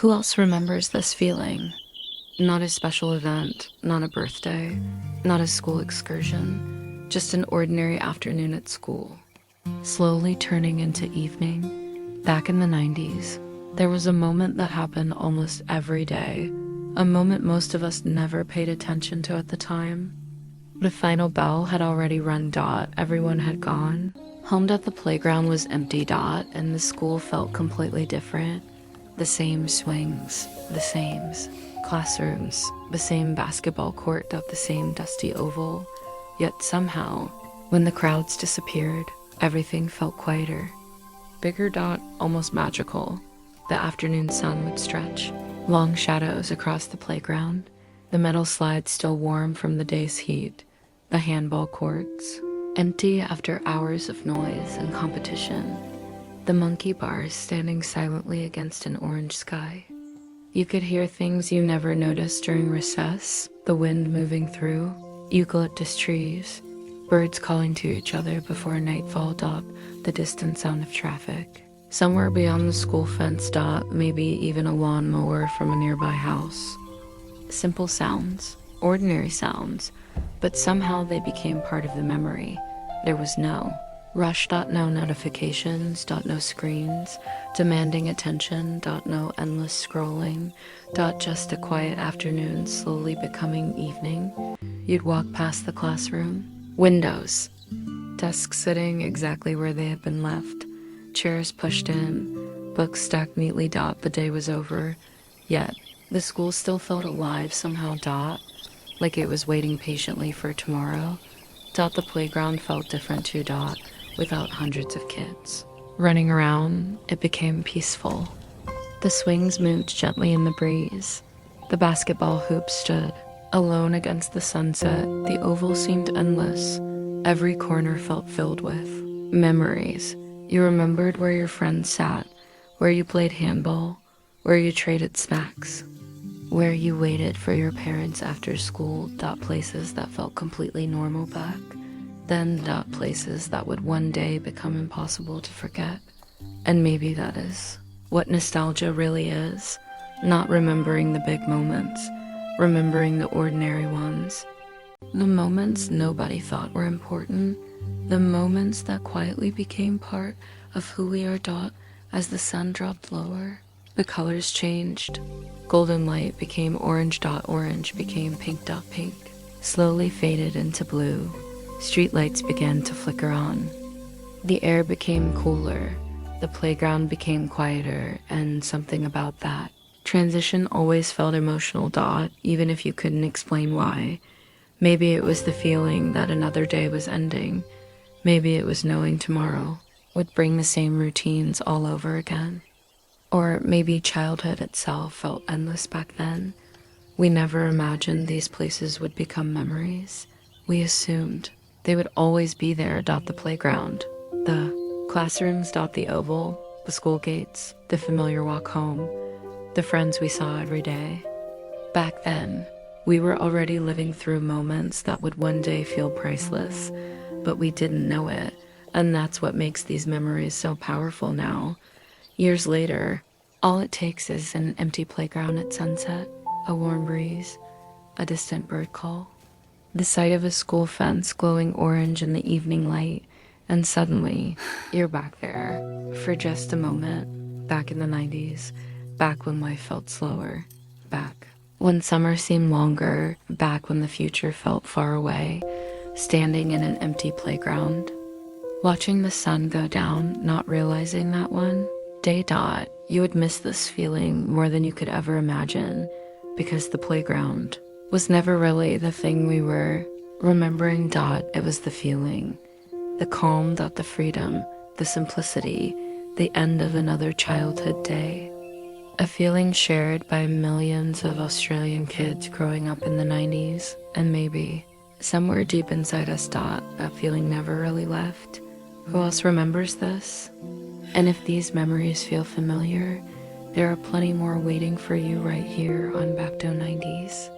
Who else remembers this feeling? Not a special event, not a birthday, not a school excursion, just an ordinary afternoon at school. Slowly turning into evening, back in the 90s, there was a moment that happened almost every day, a moment most of us never paid attention to at the time. The final bell had already rung. Everyone had gone. Home at the playground was empty. And the school felt completely different. The same swings, the same classrooms, the same basketball court. The same dusty oval. Yet somehow, when the crowds disappeared, everything felt quieter. Bigger. Almost magical. The afternoon sun would stretch long shadows across the playground. The metal slides still warm from the day's heat. The handball courts, empty after hours of noise and competition. The monkey bars standing silently against an orange sky. You could hear things you never noticed during recess, the wind moving through, eucalyptus trees, birds calling to each other before nightfall. The distant sound of traffic. Somewhere beyond the school fence. Maybe even a lawnmower from a nearby house. Simple sounds, ordinary sounds, but somehow they became part of the memory. There was no rush. No notifications. No screens demanding attention. No endless scrolling. Just a quiet afternoon slowly becoming evening. You'd walk past the classroom. Windows. Desks sitting exactly where they had been left. Chairs pushed in. Books stacked neatly. The day was over. Yet, the school still felt alive somehow. Like it was waiting patiently for tomorrow. The playground felt different too. Without hundreds of kids running around, it became peaceful. The swings moved gently in the breeze. The basketball hoops stood alone against the sunset. The oval seemed endless. Every corner felt filled with memories. You remembered where your friends sat, where you played handball, where you traded snacks, where you waited for your parents after school. Places that felt completely normal back then. Places that would one day become impossible to forget. And maybe that is what nostalgia really is. Not remembering the big moments, remembering the ordinary ones. The moments nobody thought were important. The moments that quietly became part of who we are. As the sun dropped lower, the colors changed. Golden light became orange. Orange became pink. Pink slowly faded into blue. Streetlights began to flicker on. The air became cooler. The playground became quieter, and something about that transition always felt emotional. Even if you couldn't explain why. Maybe it was the feeling that another day was ending. Maybe it was knowing tomorrow would bring the same routines all over again. Or maybe childhood itself felt endless back then. We never imagined these places would become memories. We assumed they would always be there. The playground, the classrooms. The oval, the school gates, the familiar walk home, the friends we saw every day. Back then, we were already living through moments that would one day feel priceless, but we didn't know it. And that's what makes these memories so powerful now. Years later, all it takes is an empty playground at sunset, a warm breeze, a distant bird call, the sight of a school fence glowing orange in the evening light, and suddenly, you're back there for just a moment, back in the 90s, back when life felt slower, back when summer seemed longer, back when the future felt far away, standing in an empty playground, watching the sun go down, not realizing that one day. You would miss this feeling more than you could ever imagine, because the playground was never really the thing we were remembering. It was the feeling, the calm. The freedom, the simplicity, the end of another childhood day. A feeling shared by millions of Australian kids growing up in the 90s, and maybe somewhere deep inside us. That feeling never really left. Who else remembers this? And if these memories feel familiar, there are plenty more waiting for you right here on Bapto 90s.